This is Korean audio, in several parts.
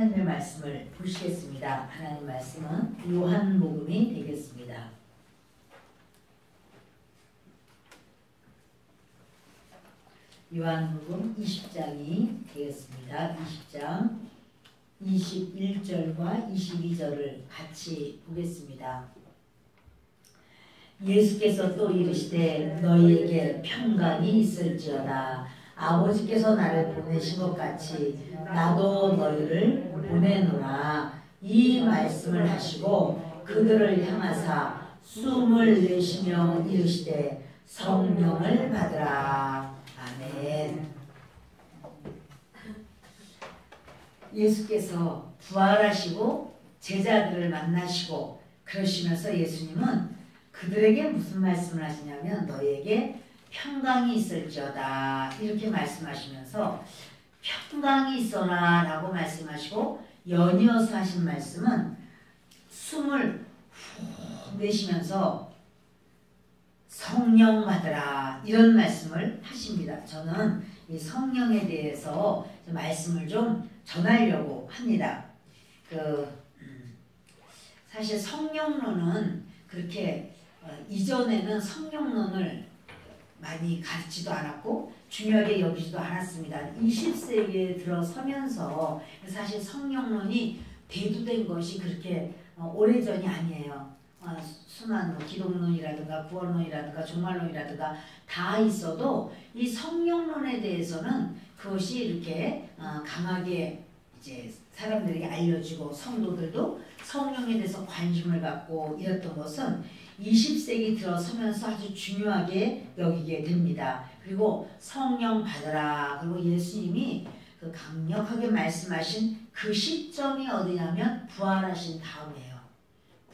하나님의 말씀을 보시겠습니다. 하나님 말씀은 요한복음이 되겠습니다. 요한복음 20장이 되겠습니다. 20장 21절과 22절을 같이 보겠습니다. 예수께서 또 이르시되 너희에게 평강이 있을지어다. 아버지께서 나를 보내신 것 같이 나도 너희를 보내노라. 이 말씀을 하시고 그들을 향하사 숨을 내쉬며 이르시되 성령을 받으라. 아멘. 예수께서 부활하시고 제자들을 만나시고 그러시면서 예수님은 그들에게 무슨 말씀을 하시냐면 너희에게 평강이 있을지어다 이렇게 말씀하시면서 평강이 있어라 라고 말씀하시고 연이어서 하신 말씀은 숨을 후 내쉬면서 성령 받으라 이런 말씀을 하십니다. 저는 이 성령에 대해서 말씀을 좀 전하려고 합니다. 사실 성령론은 그렇게 이전에는 성령론을 많이 가르치지도 않았고 중요하게 여기지도 않았습니다. 20세기에 들어서면서 사실 성령론이 대두된 것이 그렇게 오래전이 아니에요. 순환 기독론이라든가 구원론이라든가 종말론이라든가 다 있어도 이 성령론에 대해서는 그것이 이렇게 강하게 이제 사람들에게 알려지고 성도들도 성령에 대해서 관심을 갖고 이랬던 것은 20세기 들어서면서 아주 중요하게 여기게 됩니다. 그리고 성령 받으라. 그리고 예수님이 그 강력하게 말씀하신 그 시점이 어디냐면 부활하신 다음이에요.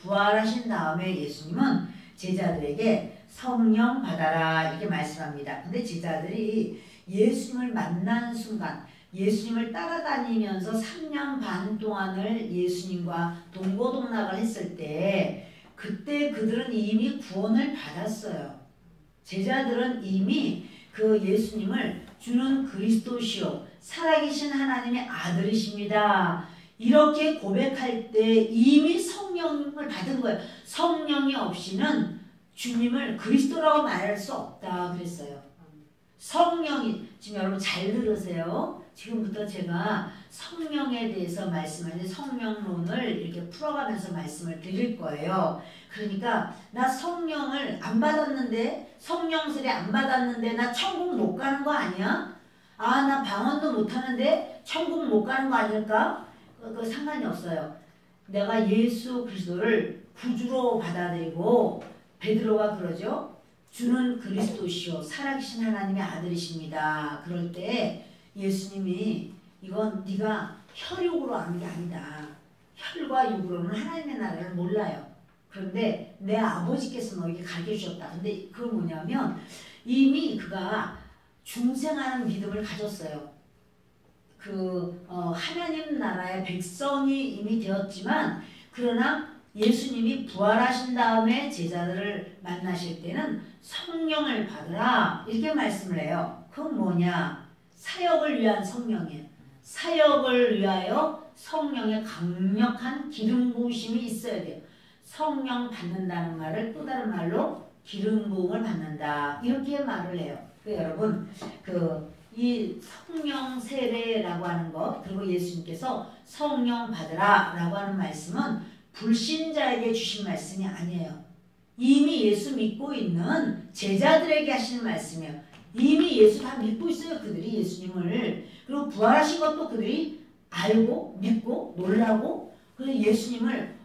부활하신 다음에 예수님은 제자들에게 성령 받아라 이렇게 말씀합니다. 근데 제자들이 예수님을 만나는 순간 예수님을 따라다니면서 3년 반 동안을 예수님과 동고동락을 했을 때 그때 그들은 이미 구원을 받았어요. 제자들은 이미 그 예수님을 주는 그리스도시요 살아계신 하나님의 아들이십니다. 이렇게 고백할 때 이미 성령을 받은 거예요. 성령이 없이는 주님을 그리스도라고 말할 수 없다 그랬어요. 성령이 지금 여러분 잘 들으세요. 지금부터 제가 성령에 대해서 말씀하는 성령론을 이렇게 풀어가면서 말씀을 드릴 거예요. 그러니까 나 성령을 안 받았는데 성령 세례 안 받았는데 나 천국 못 가는 거 아니야? 나 방언도 못 하는데 천국 못 가는 거 아닐까? 그거 상관이 없어요. 내가 예수 그리스도를 구주로 받아들이고 베드로가 그러죠. 주는 그리스도시요 살아계신 하나님의 아들이십니다. 그럴 때 예수님이 이건 네가 혈육으로 아는 게 아니다. 혈과 육으로는 하나님의 나라를 몰라요. 그런데 내 아버지께서 너에게 가르쳐주셨다. 근데 그건 뭐냐면 이미 그가 중생하는 믿음을 가졌어요. 하나님 나라의 백성이 이미 되었지만 그러나 예수님이 부활하신 다음에 제자들을 만나실 때는 성령을 받으라 이렇게 말씀을 해요. 그건 뭐냐? 사역을 위한 성령이에요. 사역을 위하여 성령의 강력한 기름 부으심이 있어야 돼요. 성령 받는다는 말을 또 다른 말로 기름 부음을 받는다 이렇게 말을 해요. 여러분 이 성령 세례라고 하는 것 그리고 예수님께서 성령 받으라 라고 하는 말씀은 불신자에게 주신 말씀이 아니에요. 이미 예수 믿고 있는 제자들에게 하시는 말씀이에요. 이미 예수 다 믿고 있어요. 그들이 예수님을. 그리고 부활하신 것도 그들이 알고 믿고 놀라고 그래서 예수님을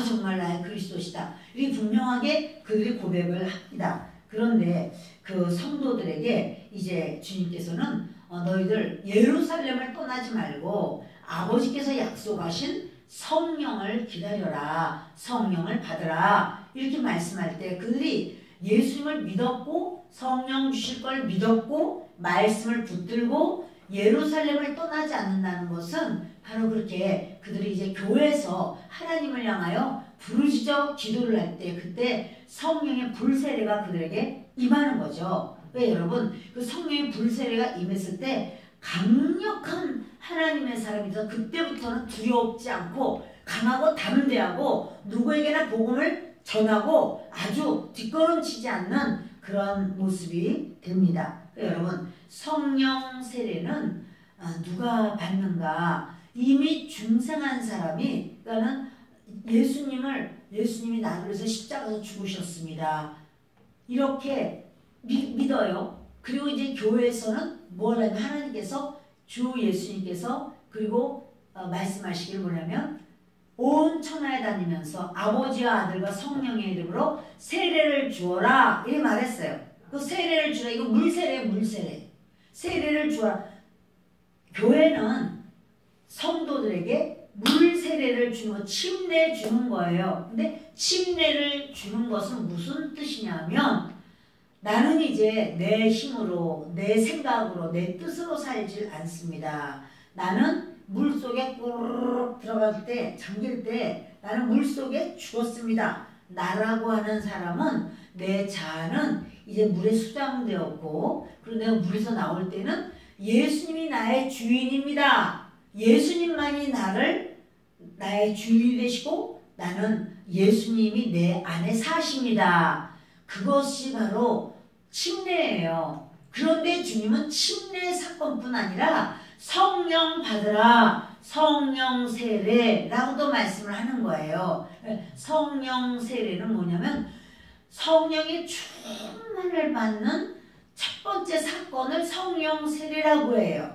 정말 나의 그리스도시다. 이렇게 분명하게 그들이 고백을 합니다. 그런데 그 성도들에게 이제 주님께서는 너희들 예루살렘을 떠나지 말고 아버지께서 약속하신 성령을 기다려라. 성령을 받으라. 이렇게 말씀할 때 그들이 예수님을 믿었고 성령 주실 걸 믿었고 말씀을 붙들고 예루살렘을 떠나지 않는다는 것은 바로 그렇게 그들이 이제 교회에서 하나님을 향하여 부르짖어 기도를 할 때 그때 성령의 불세례가 그들에게 임하는 거죠. 왜 여러분 그 성령의 불세례가 임했을 때 강력한 하나님의 사람이서 그때부터는 두렵지 않고 강하고 담대하고 누구에게나 복음을 전하고 아주 뒷걸음치지 않는 그런 모습이 됩니다. 여러분, 성령 세례는 누가 받는가? 이미 중생한 사람이, 그러니까는 예수님이 나를 위해서 십자가에서 죽으셨습니다. 이렇게 믿어요. 그리고 이제 교회에서는 뭘 하면 하나님께서, 주 예수님께서 그리고 말씀하시길 뭐냐면 온 천하에 다니면서 아버지와 아들과 성령의 이름으로 세례를 주어라 이렇게 말했어요. 그 세례를 주라, 이거 물세례. 세례를 주어라. 교회는 성도들에게 물세례를 주는 거, 침례 주는 거예요. 근데 침례를 주는 것은 무슨 뜻이냐면 나는 이제 내 힘으로, 내 생각으로, 내 뜻으로 살질 않습니다. 나는 물속에 꼬르륵 들어갈 때, 잠길 때 나는 물속에 죽었습니다. 나라고 하는 사람은, 내 자아는 이제 물에 수장되었고, 그리고 내가 물에서 나올 때는 예수님이 나의 주인입니다. 예수님만이 나의 주인이 되시고 나는 예수님이 내 안에 사십니다. 그것이 바로 침례예요. 그런데 주님은 침례 사건뿐 아니라 성령 받으라, 성령 세례라고도 말씀을 하는 거예요. 성령 세례는 뭐냐면 성령의 충만을 받는 첫 번째 사건을 성령 세례라고 해요.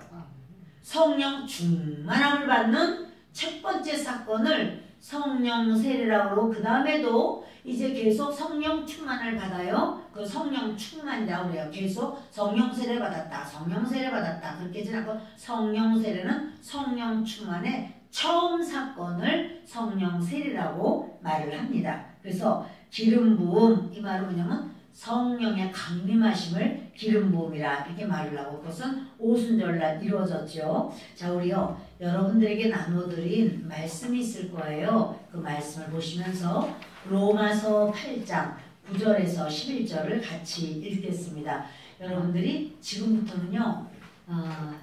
성령 충만함을 받는 첫 번째 사건을 성령 세례라고, 그 다음에도 이제 계속 성령 충만을 받아요. 그 성령 충만이라고 그래요. 계속 성령 세례 받았다, 성령 세례 받았다. 그렇게 지나고 성령 세례는 성령 충만의 처음 사건을 성령 세례라고 말을 합니다. 그래서 기름 부음, 이 말은 뭐냐면 성령의 강림하심을 기름 부음이라 이렇게 말을 하고, 그것은 오순절날 이루어졌죠. 자, 우리요 여러분들에게 나눠드린 말씀이 있을 거예요. 그 말씀을 보시면서 로마서 8장 9절에서 11절을 같이 읽겠습니다. 여러분들이 지금부터는요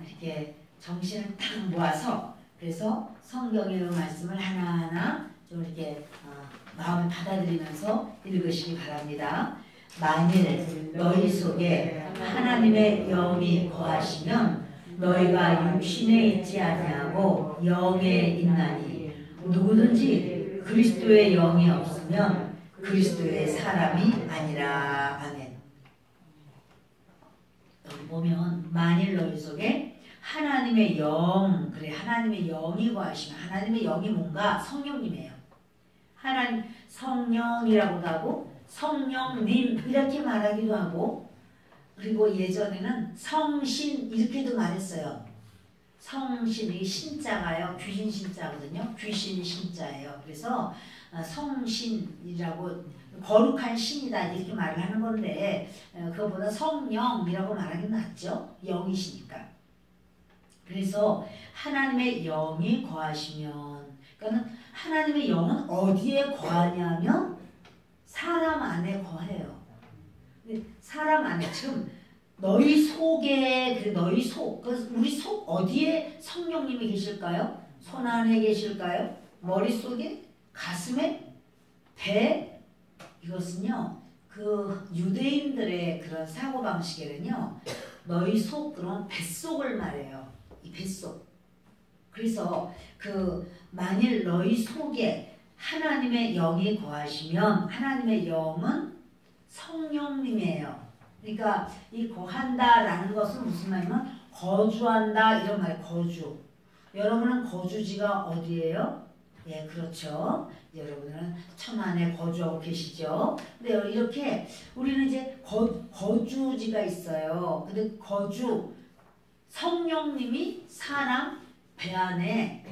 이렇게 정신을 딱 모아서, 그래서 성경의 말씀을 하나하나 좀 이렇게 마음을 받아들이면서 읽으시기 바랍니다. 만일 너희 속에 하나님의 영이 거하시면 너희가 육신에 있지 아니하고 영에 있나니, 누구든지 그리스도의 영이 없으면 그리스도의 사람이 아니라. 아멘. 여기 보면 만일 너희 속에 하나님의 영, 그래, 하나님의 영이 거하시면, 하나님의 영이 뭔가? 성령님이에요. 하나님 성령이라고도 하고 성령님 이렇게 말하기도 하고, 그리고 예전에는 성신 이렇게도 말했어요. 성신이 신자가요 귀신 신자거든요. 귀신 신자예요. 그래서 성신이라고 거룩한 신이다 이렇게 말을 하는 건데, 그거보다 성령이라고 말하기 낫죠. 영이시니까. 그래서 하나님의 영이 거하시면, 그러니까 하나님의 영은 어디에 거하냐면 사람 안에 거해요. 사람 안에, 지금 너희 속에, 너희 속, 우리 속 어디에 성령님이 계실까요? 손 안에 계실까요? 머릿속에? 가슴에? 배? 이것은요 그 유대인들의 그런 사고방식에는요 너희 속, 그런 뱃속을 말해요. 이 뱃속. 그래서 만일 너희 속에 하나님의 영이 거하시면, 하나님의 영은 성령님이에요. 그러니까 이 거한다라는 것은 무슨 말이냐면 거주한다 이런 말. 거주. 여러분은 거주지가 어디예요? 예, 그렇죠. 여러분은 천안에 거주하고 계시죠. 근데 이렇게 우리는 이제 거주지가 있어요. 근데 성령님이 사람 배 안에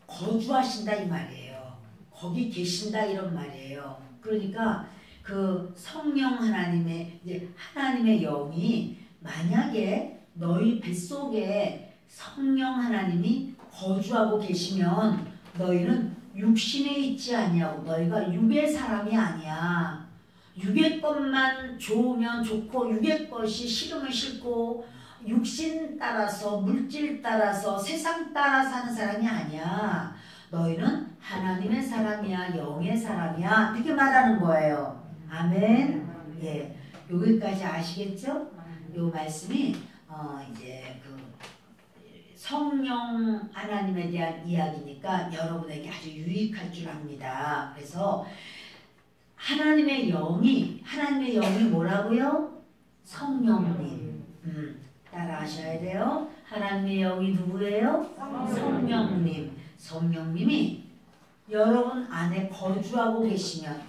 거주하신다 이 말이에요. 거기 계신다 이런 말이에요. 그러니까 그 성령 하나님의, 이제 하나님의 영이 만약에 너희 뱃속에 성령 하나님이 거주하고 계시면 너희는 육신에 있지 아니하고, 너희가 육의 사람이 아니야. 육의 것만 좋으면 좋고 육의 것이 싫으면 싫고 육신 따라서 물질 따라서 세상 따라 사는 사람이 아니야. 너희는 하나님의 사람이야. 영의 사람이야. 이렇게 말하는 거예요. 아멘. 예, 여기까지 아시겠죠? 요 말씀이 이제 그 성령 하나님에 대한 이야기니까 여러분에게 아주 유익할 줄 압니다. 그래서 하나님의 영이 뭐라고요? 성령님. 따라 하셔야 돼요. 하나님의 영이 누구예요? 성령님. 성령님이 여러분 안에 거하시면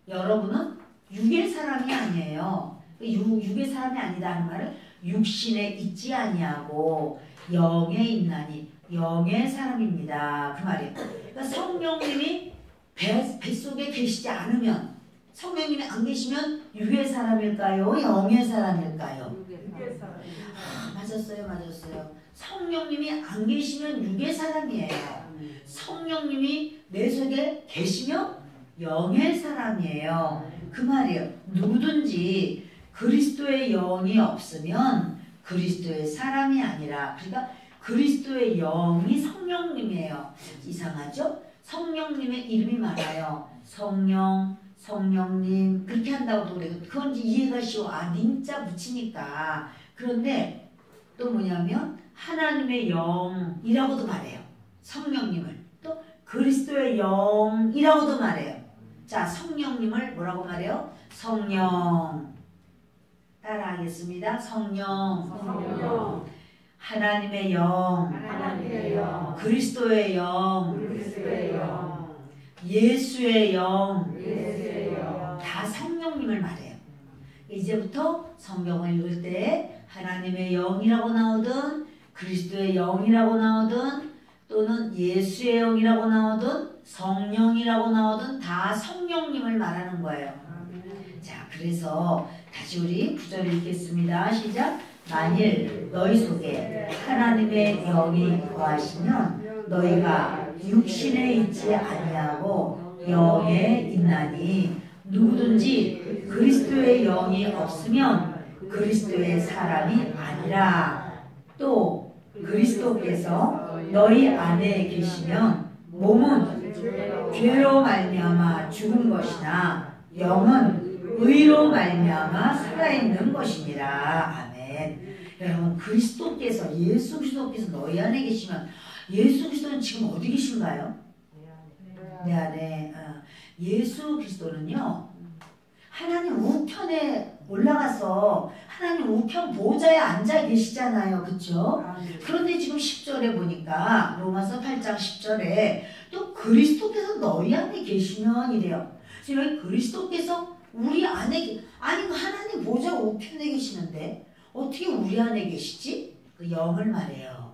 여러분은 육의 사람이 아니에요. 육의 사람이 아니다는 말은 육신에 있지 아니하고 영에 있나니 영의 사람입니다. 그 말이에요. 그러니까 성령님이 뱃속에 계시지 않으면, 성령님이 안 계시면 육의 사람일까요? 영의 사람일까요? 육의 사람. 맞았어요. 성령님이 안 계시면 육의 사람이에요. 성령님이 내 속에 계시면 영의 사람이에요. 그 말이에요. 누구든지 그리스도의 영이 없으면 그리스도의 사람이 아니라, 그러니까 그리스도의 영이 성령님이에요. 이상하죠? 성령님의 이름이 많아요. 성령, 성령님 그렇게 한다고 그래요. 그건 이해가 쉬워. 님자 붙이니까. 그런데 또 뭐냐면 하나님의 영이라고도 말해요. 성령님을. 또 그리스도의 영이라고도 말해요. 자, 성령님을 뭐라고 말해요? 성령. 따라하겠습니다. 성령. 하나님의 영. 그리스도의 영. 예수의 영. 다 성령님을 말해요. 이제부터 성경을 읽을 때 하나님의 영이라고 나오든 그리스도의 영이라고 나오든 또는 예수의 영이라고 나오든 성령이라고 나오든 다 성령님을 말하는 거예요. 자, 그래서 다시 우리 구절을 읽겠습니다. 시작. 만일 너희 속에 하나님의 영이 거하시면 너희가 육신에 있지 아니하고 영에 있나니 누구든지 그리스도의 영이 없으면 그리스도의 사람이 아니라. 또 그리스도께서 너희 안에 계시면 몸은 죄로 말미암아 죽은 것이나 영은 의로 말미암아 살아있는 것이니라. 아멘. 여러분, 그리스도께서, 예수 그리스도께서 너희 안에 계시면, 예수 그리스도는 지금 어디 계신가요? 내 안에. 예수 그리스도는요, 하나님 우편에 올라가서 하나님 우편 보좌에 앉아 계시잖아요. 그렇죠? 그런데 지금 10절에 보니까 로마서 8장 10절에 또 그리스도께서 너희 안에 계시면 이래요. 지금 그리스도께서 우리 안에 아니 하나님 보좌 우편에 계시는데 어떻게 우리 안에 계시지? 그 영을 말해요.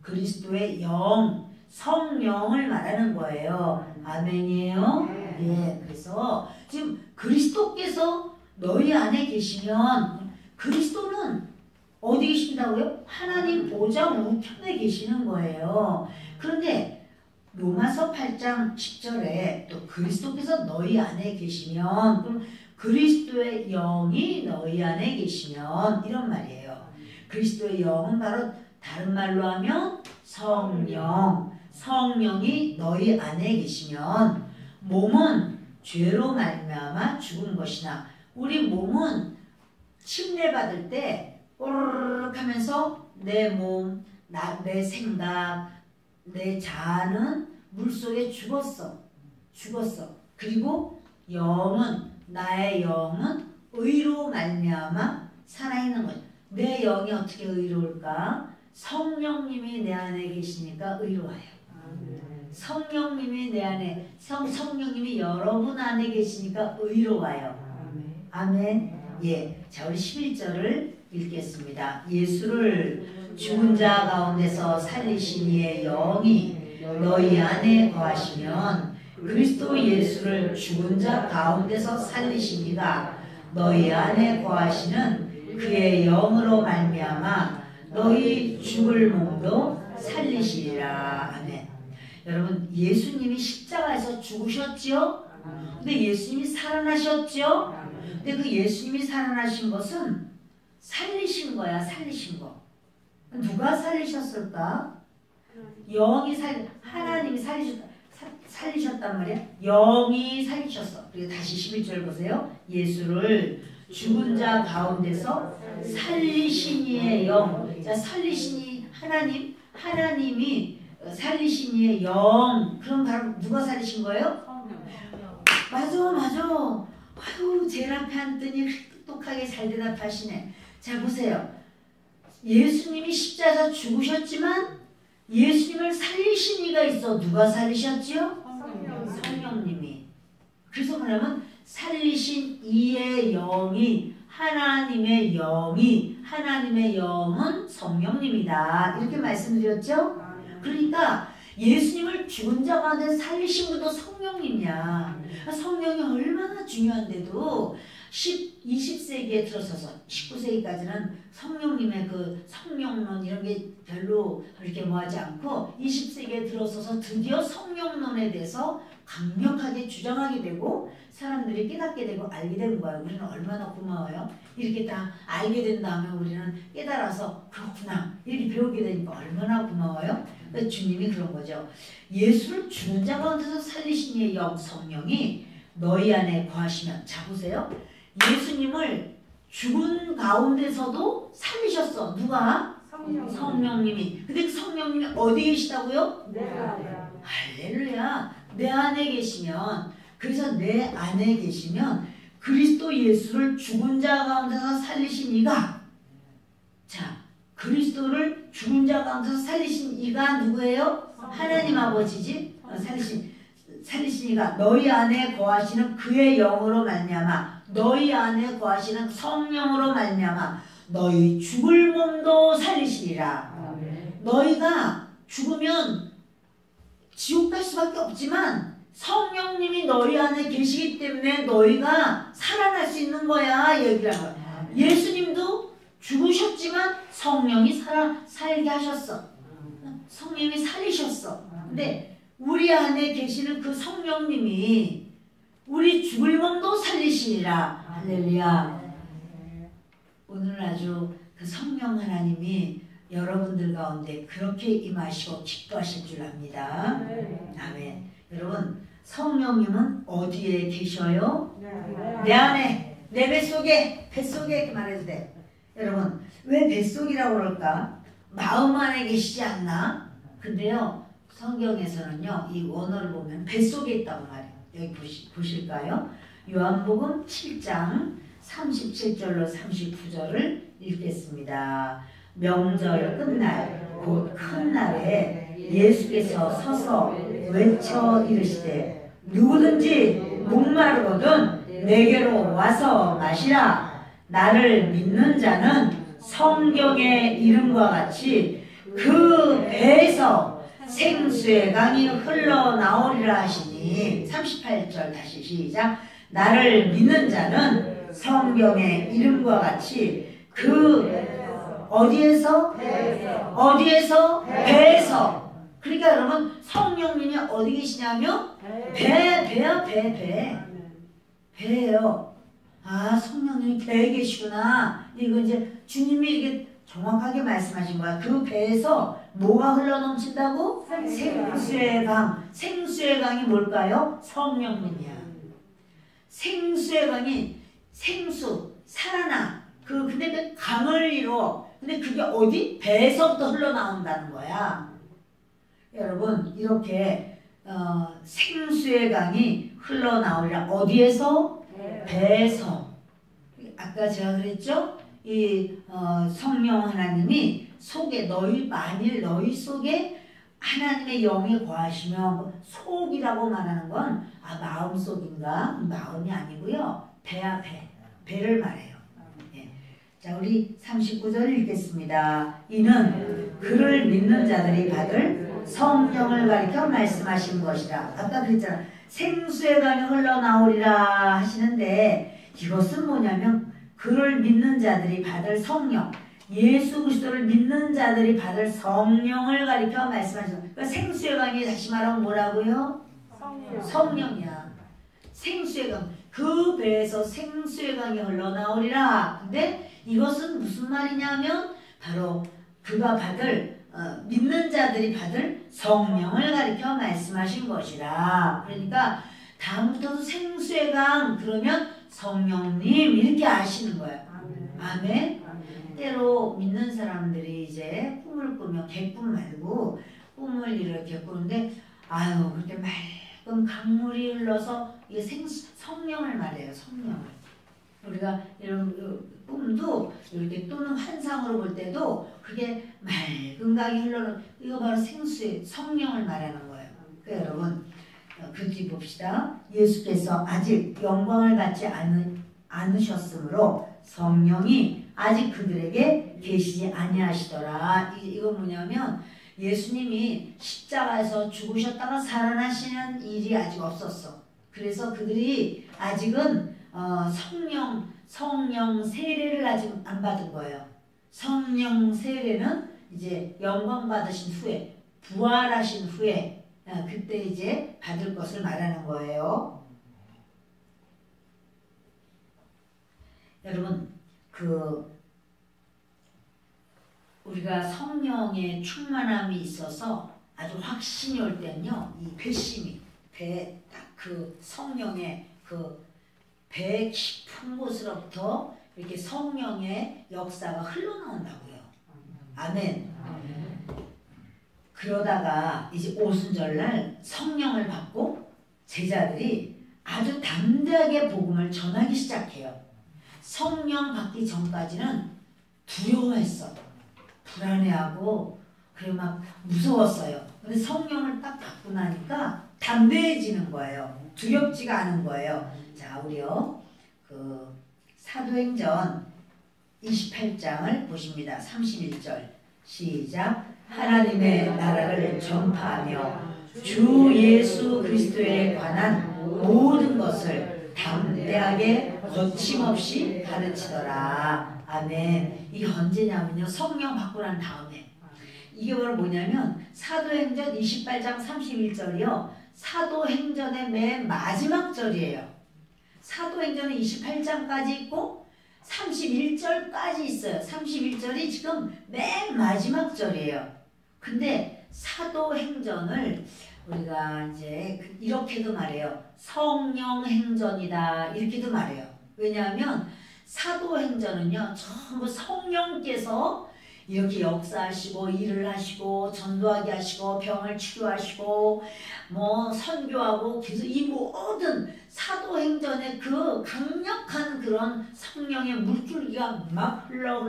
그리스도의 영, 성령을 말하는 거예요. 아멘이에요? 예, 그래서 지금 그리스도께서 너희 안에 계시면 그리스도는 어디 계신다고요? 하나님 보좌 우편에 계시는 거예요. 그런데 로마서 8장 10절에 또 그리스도께서 너희 안에 계시면, 그럼 그리스도의 영이 너희 안에 계시면 이런 말이에요. 그리스도의 영은 바로 다른 말로 하면 성령. 성령이 너희 안에 계시면 몸은 죄로 말미암아 죽은 것이나, 우리 몸은 침례받을 때 꼬르륵 하면서 내 몸, 내 생각, 내 자아는 물속에 죽었어. 그리고 영은, 나의 영은 의로 말미암아 살아있는 거야. 내 영이 어떻게 의로울까? 성령님이 내 안에 계시니까 의로워요. 성령님이 내 안에, 성령님이 여러분 안에 계시니까 의로워요. 아멘. 예, 자, 우리 11절을 읽겠습니다. 예수를 죽은 자 가운데서 살리신 이의 영이 너희 안에 거하시면 그리스도 예수를 죽은 자 가운데서 살리신 이가 너희 안에 거하시는 그의 영으로 말미암아 너희 죽을 몸도 살리시리라. 아멘. 여러분, 예수님이 십자가에서 죽으셨지요? 근데 예수님이 살아나셨지요? 근데 그 예수님이 살아나신 것은 살리신 거야. 살리신 거. 누가 살리셨을까? 영이 하나님이 살리셨단 말이야. 영이 살리셨어. 그리고 다시 11절 보세요. 예수를 죽은 자 가운데서 살리신 이의 영. 자, 살리신 이 하나님이 살리신 이의 영. 그럼 바로 누가 살리신 거예요? 맞아. 아유, 제일 앞에 앉더니 똑똑하게 잘 대답하시네. 자, 보세요. 예수님이 십자가에서 죽으셨지만 예수님을 살리신 이가 있어. 누가 살리셨지요? 성령님이. 그래서 뭐냐면 살리신 이의 영이 하나님의 영은 성령님이다. 이렇게 말씀드렸죠? 그러니까 예수님을 죽은 자 가운데 살리신 분도 성령님이야. 성령이 얼마나 중요한데도 20세기에 들어서서 19세기까지는 성령님의 그 성령론 이런 게 별로 그렇게 뭐하지 않고 20세기에 들어서서 드디어 성령론에 대해서 강력하게 주장하게 되고 사람들이 깨닫게 되고 알게 되는 거예요. 우리는 얼마나 고마워요. 이렇게 다 알게 된 다음에 우리는 깨달아서 그렇구나 이렇게 배우게 되니까 얼마나 고마워요. 그러니까 주님이 그런 거죠. 예수를 죽은 자 가운데서 살리신 이의 영 성령이 너희 안에 거하시면. 자, 보세요. 예수님을 죽은 가운데서도 살리셨어. 누가? 성령님이. 근데 그 성령님이 어디 계시다고요? 할렐루야. 내 안에 계시면, 그래서 내 안에 계시면 그리스도 예수를 죽은 자 가운데서 살리신 이가, 자, 그리스도를 죽은 자 가운데서 살리신 이가 누구예요? 하나님 아버지지. 살리신 이가 너희 안에 거하시는 그의 영으로 말미암아, 너희 안에 거하시는 성령으로 말미암아 너희 죽을 몸도 살리시리라. 너희가 죽으면 지옥 갈 수밖에 없지만 성령님이 너희 안에 계시기 때문에 너희가 살아날 수 있는 거야. 얘기를 하는 거야. 예수님도 죽으셨지만 성령이 살게 하셨어. 성령이 살리셨어. 근데 우리 안에 계시는 그 성령님이 우리 죽을 몸도 살리시리라. 할렐루야. 오늘 아주 그 성령 하나님이 여러분들 가운데 그렇게 임하시고 기뻐하실 줄 압니다. 아멘. 여러분, 성령님은 어디에 계셔요? 내 안에, 내 뱃속에 이렇게 말해도 돼. 여러분, 왜 뱃속이라고 그럴까? 마음 안에 계시지 않나? 근데요, 성경에서는요, 이 원어를 보면 뱃속에 있다고 말해요. 여기 보실까요? 요한복음 7장 37절로 39절을 읽겠습니다. 명절 끝날 곧 큰 날에 예수께서 서서 외쳐 이르시되 누구든지 목마르거든 내게로 와서 마시라. 나를 믿는 자는 성경의 이름과 같이 그 배에서 생수의 강이 흘러나오리라 하시니. 38절 다시 시작. 나를 믿는 자는 성경의 이름과 같이 그 어디에서? 배에서. 그러니까 여러분, 성령님이 어디 계시냐면 배예요. 아, 성령님이 배에 계시구나. 이거 이제 주님이 이렇게 정확하게 말씀하신 거야. 그 배에서 뭐가 흘러넘친다고? 생수의 강. 생수의 강이 뭘까요? 성령님이야. 생수의 강이 생수, 살아나. 근데 그 강을 이루어. 근데 그게 어디? 배에서부터 흘러나온다는 거야. 여러분, 이렇게 생수의 강이 흘러나오리라. 어디에서? 배에서. 아까 제가 그랬죠? 이 성령 하나님이 만일 너희 속에 하나님의 영이 거하시면, 속이라고 말하는 건 마음 속인가? 마음이 아니고요. 배를 말해요. 예. 자, 우리 39절 읽겠습니다. 이는 그를 믿는 자들이 받을 성령을 가리켜 말씀하신 것이라. 아까 그랬잖아. 생수의 강이 흘러나오리라 하시는데, 이것은 뭐냐면 그를 믿는 자들이 받을 성령, 예수 그리스도를 믿는 자들이 받을 성령을 가리켜 말씀하셨어요. 그러니까 생수의 강이 다시 말하면 뭐라고요? 성령이야. 생수의 강. 그 배에서 생수의 강이 흘러나오리라. 근데 이것은 무슨 말이냐면 바로 그가 받을 믿는 자들이 받을 성령을 가리켜 말씀하신 것이라. 그러니까 다음부터도 생수의 강 그러면 성령님 이렇게 아시는 거예요. 아멘. 때로 믿는 사람들이 이제 꿈을 꾸면 개꿈 말고 꿈을 이렇게 꾸는데 아유 그렇게 맑은 강물이 흘러서 이게 성령을 말해요. 성령을. 우리가 이런 꿈도 이렇게 또는 환상으로 볼 때도 그게 맑은 강이 흘러는 이거 바로 생수의 성령을 말하는 거예요. 그러니까 여러분 그 뒤 봅시다. 예수께서 아직 영광을 받지 않으셨으므로 성령이 아직 그들에게 계시지 아니하시더라. 이거 뭐냐면 예수님이 십자가에서 죽으셨다가 살아나시는 일이 아직 없었어. 그래서 그들이 아직은 성령 세례를 아직 안 받은 거예요. 성령 세례는 이제 영광 받으신 후에 부활하신 후에 그때 이제 받을 것을 말하는 거예요. 여러분 우리가 성령의 충만함이 있어서 아주 확신이 올 때는요, 이 괘심이 딱 그 성령의 배 깊은 곳으로부터 이렇게 성령의 역사가 흘러나온다고요. 아멘. 그러다가 이제 오순절날 성령을 받고 제자들이 아주 담대하게 복음을 전하기 시작해요. 성령 받기 전까지는 두려워했어. 불안해하고 그리고 막 무서웠어요. 근데 성령을 딱 받고 나니까 담대해지는 거예요. 두렵지가 않은 거예요. 자, 우리요 사도행전 28장을 보십니다. 31절 시작. 하나님의 나라를 전파하며 주 예수 그리스도에 관한 모든 것을 담대하게 거침없이 가르치더라. 아멘. 이게 언제냐면요, 성령 받고 난 다음에. 이게 바로 뭐냐면 사도행전 28장 31절이요 사도행전의 맨 마지막 절이에요. 사도행전은 28장까지 있고 31절까지 있어요. 31절이 지금 맨 마지막 절이에요. 근데 사도행전을 우리가 이제 이렇게도 말해요. 성령행전이다 이렇게도 말해요. 왜냐하면 사도행전은요 전부 성령께서 이렇게 역사하시고 일을 하시고 전도하게 하시고 병을 치료하시고 뭐 선교하고 계속 이 모든 사도행전의 그 강력한 그런 성령의 물줄기가 막 흘러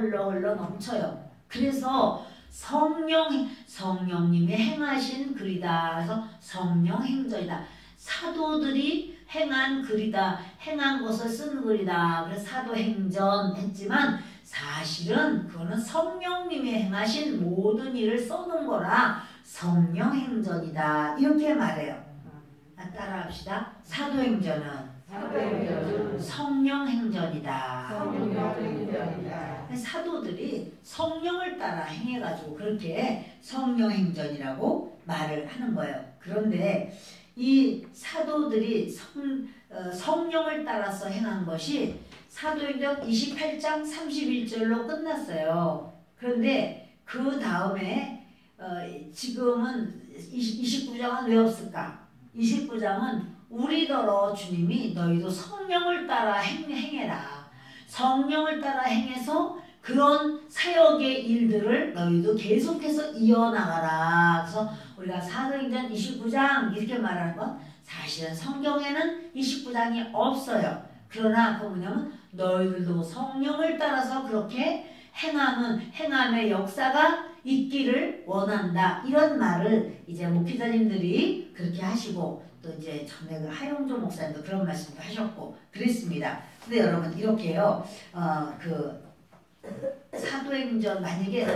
넘쳐요. 그래서 성령님이 행하신 글이다. 그래서 성령행전이다. 사도들이 행한 글이다. 행한 것을 쓴 글이다. 그래서 사도행전 했지만 사실은 그거는 성령님이 행하신 모든 일을 써놓은 거라 성령행전이다. 이렇게 말해요. 따라합시다. 사도행전은 성령행전이다. 사도들이 성령을 따라 행해가지고 그렇게 성령행전이라고 말을 하는 거예요. 그런데 이 사도들이 성령을 따라서 행한 것이 사도행전 28장 31절로 끝났어요. 그런데 그 다음에 지금은 29장은 왜 없을까? 29장은 우리더러 주님이 너희도 성령을 따라 행해라. 성령을 따라 행해서 그런 사역의 일들을 너희도 계속해서 이어나가라. 그래서 우리가 사도행전 29장 이렇게 말하는 건 사실은 성경에는 29장이 없어요. 그러나 그 뭐냐면 너희들도 성령을 따라서 그렇게 행함의 역사가 있기를 원한다. 이런 말을 이제 목회자님들이 그렇게 하시고 또 이제 전에 그 하용조 목사님도 그런 말씀도 하셨고 그랬습니다. 근데 여러분 이렇게요. 사도행전 만약에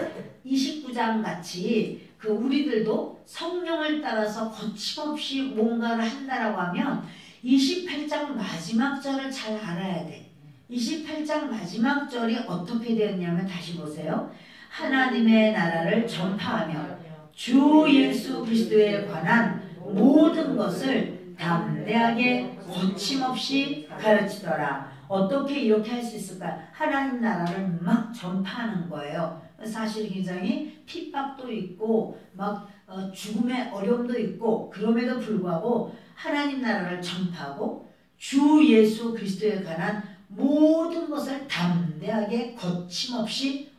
29장 같이 우리들도 성령을 따라서 거침없이 뭔가를 한다라고 하면 28장 마지막 절을 잘 알아야 돼. 28장 마지막 절이 어떻게 되었냐면 다시 보세요. 하나님의 나라를 전파하며 주 예수 그리스도에 관한 모든 것을 담대하게 거침없이 가르치더라. 어떻게 이렇게 할 수 있을까? 하나님 나라를 막 전파하는 거예요. 사실 굉장히 핍박도 있고 막 죽음의 어려움도 있고 그럼에도 불구하고 하나님 나라를 전파하고 주 예수 그리스도에 관한 모든 것을 담대하게 거침없이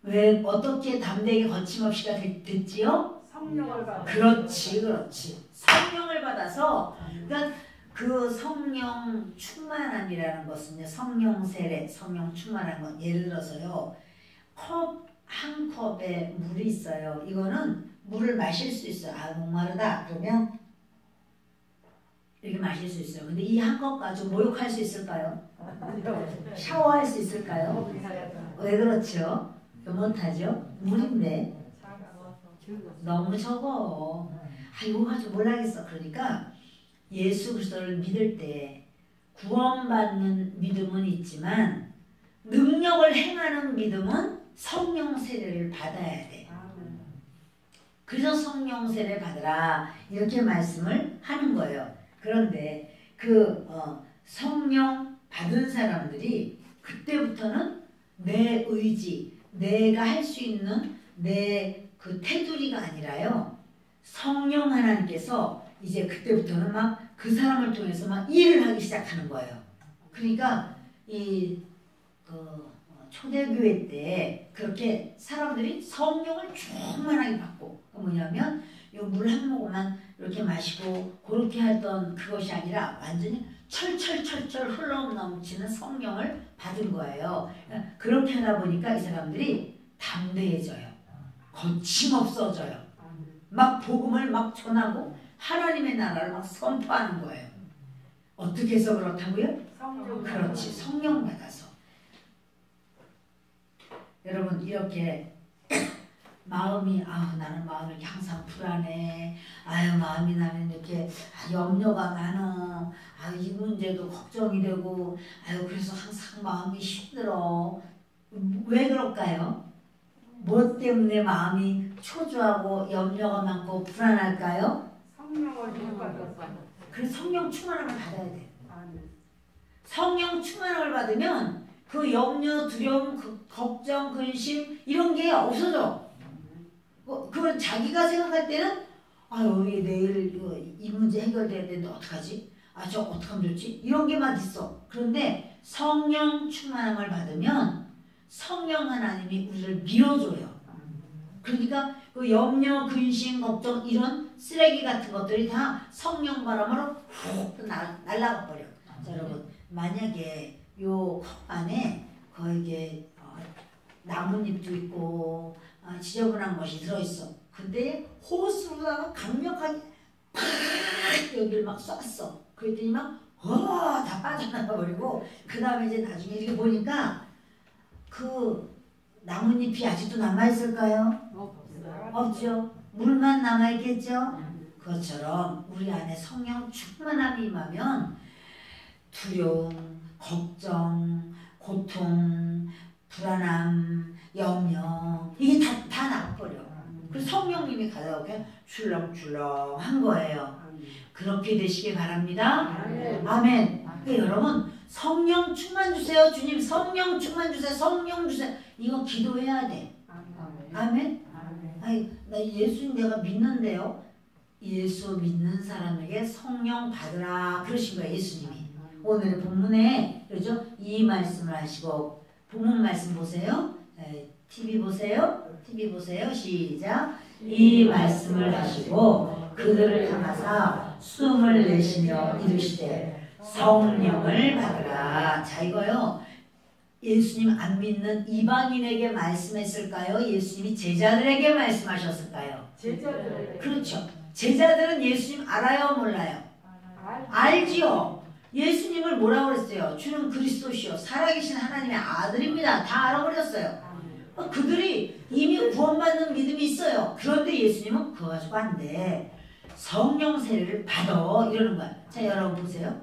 왜 어떻게 담대하게 거침없이가 됐지요? 성령을 받아. 그렇지. 성령을 받아서 그러니까 그 성령 충만함이라는 것은요. 성령 세례, 성령 충만한 건 예를 들어서요. 한 컵에 물이 있어요. 이거는 물을 마실 수 있어요. 아 목마르다 그러면 이렇게 마실 수 있어요. 근데 이 한 컵 가지고 목욕할 수 있을까요? 샤워할 수 있을까요? 왜 그렇죠? 못하죠? 물인데 너무 적어. 아 이거 가지고 뭘 하겠어. 그러니까 예수 그리스도를 믿을 때 구원받는 믿음은 있지만 능력을 행하는 믿음은 성령 세례를 받아야 돼. 그래서 성령 세례 받으라 이렇게 말씀을 하는 거예요. 그런데 그 성령 받은 사람들이 그때부터는 내 의지, 내가 할 수 있는 내 그 테두리가 아니라요. 성령 하나님께서 이제 그때부터는 막 그 사람을 통해서 막 일을 하기 시작하는 거예요. 그러니까 이 초대교회 때 그렇게 사람들이 성령을 충만하게 받고 뭐냐면 물 한 모금만 이렇게 마시고 그렇게 하던 그것이 아니라 완전히 철철철철 흘러넘치는 성령을 받은 거예요. 그렇게 하다 보니까 이 사람들이 담대해져요. 거침없어져요. 막 복음을 막 전하고 하나님의 나라를 막 선포하는 거예요. 어떻게 해서 그렇다고요? 그렇지. 성령 받아서. 여러분 이렇게 마음이 나는 마음이 이렇게 항상 불안해. 마음이 나는 이렇게 염려가 많아. 이 문제도 걱정이 되고 그래서 항상 마음이 힘들어. 왜 그럴까요? 뭐 때문에 마음이 초조하고 염려가 많고 불안할까요? 성령을 못 받았어. 그래서 성령 충만함을 받아야 돼. 성령 충만함을 받으면 그 염려, 두려움, 그 걱정, 근심 이런 게 없어져. 그건 자기가 생각할 때는 내일 이 문제 해결돼야 되는데 어떡하지? 저 어떻게 하면 좋지? 이런 게만 있어. 그런데 성령 충만함을 받으면 성령 하나님이 우리를 밀어줘요. 그러니까 그 염려, 근심, 걱정 이런 쓰레기 같은 것들이 다 성령 바람으로 훅 날아가 버려. 자, 여러분 만약에 요 컵 안에 거기에 나뭇잎도 있고 지저분한 것이 들어있어. 근데 호스로다가 강력하게 팍 여기를 막 쐈어. 그랬더니 다 빠져나가 버리고 그 다음에 이제 나중에 이렇게 보니까 그 나뭇잎이 아직도 남아있을까요? 없죠. 물만 남아있겠죠? 그것처럼 우리 안에 성령 충만함이 임하면 두려움, 걱정, 고통, 불안함, 염려 이게 다 나가버려. 그래서 성령님이 가다가 그냥 출렁출렁한 거예요. 그렇게 되시길 바랍니다. 아멘. 그러니까 여러분 성령 충만 주세요. 주님 성령 충만 주세요. 성령 주세요. 이거 기도해야 돼. 아멘. 나 예수님 내가 믿는데요. 예수 믿는 사람에게 성령 받으라 그러신 거예요. 예수님이. 오늘의 본문에 그렇죠? 이 말씀을 하시고 본문 말씀 보세요. TV 보세요. TV 보세요. 시작. 이 말씀을 하시고 그들을 향하사 숨을 내쉬며 이르시되 성령을 받으라. 자 이거요. 예수님 안 믿는 이방인에게 말씀했을까요? 예수님이 제자들에게 말씀하셨을까요? 제자들에게. 그렇죠. 제자들은 예수님 알아요? 몰라요? 알지요. 예수님을 뭐라고 그랬어요? 주는 그리스도시요 살아계신 하나님의 아들입니다. 다 알아버렸어요. 그들이 이미 구원받는 믿음이 있어요. 그런데 예수님은 그거 가지고 안 돼. 성령 세례를 받아 이러는 거야. 자 여러분 보세요.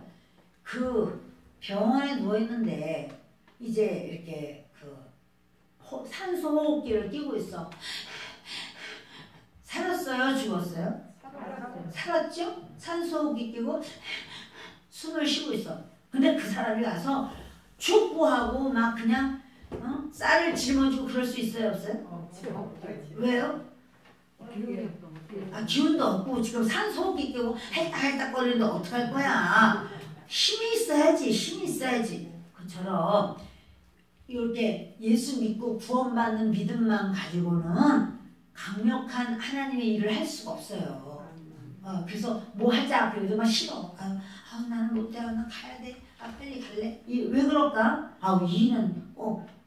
그 병원에 누워있는데 이제 이렇게 그 산소 호흡기를 끼고 있어. 살았어요? 죽었어요? 살았죠? 산소 호흡기 끼고 숨을 쉬고 있어. 근데 그 사람이 가서 축구하고 막 그냥 쌀을 짊어지고 그럴 수 있어요, 없어요? 왜요? 기운도 없고 지금 산소호흡기 끼고 헬딱헬딱 거리는데 어떡할 거야? 힘이 있어야지, 힘이 있어야지. 그처럼 이렇게 예수 믿고 구원받는 믿음만 가지고는 강력한 하나님의 일을 할 수가 없어요. 그래서 뭐 하자 그래도 막 싫어. 나는 못해. 나 가야 돼. 빨리 갈래. 왜 그럴까? 이는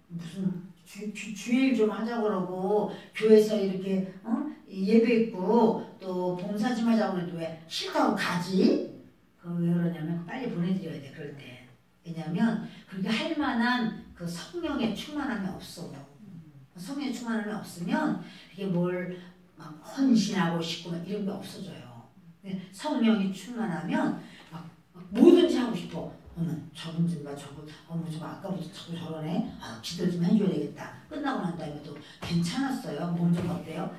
무슨 주일 좀 하자 그러고 교회에서 이렇게 예배 있고 또 봉사 좀 하자고 해도 왜 싫다고 가지? 왜 그러냐면 빨리 보내드려야 돼. 그럴 때. 왜냐면 그렇게 할 만한 그 성령의 충만함이 없어요. 성령의 충만함이 없으면 이게 뭘 막 헌신하고 싶고 이런 게 없어져요. 성령이 충만하면 막 뭐든지 하고 싶어. 저분 좀 봐, 저분, 저 아까부터 자꾸 저러네. 기도 좀 해줘야 되겠다. 끝나고 난 다음에도 괜찮았어요. 몸 좀 어때요?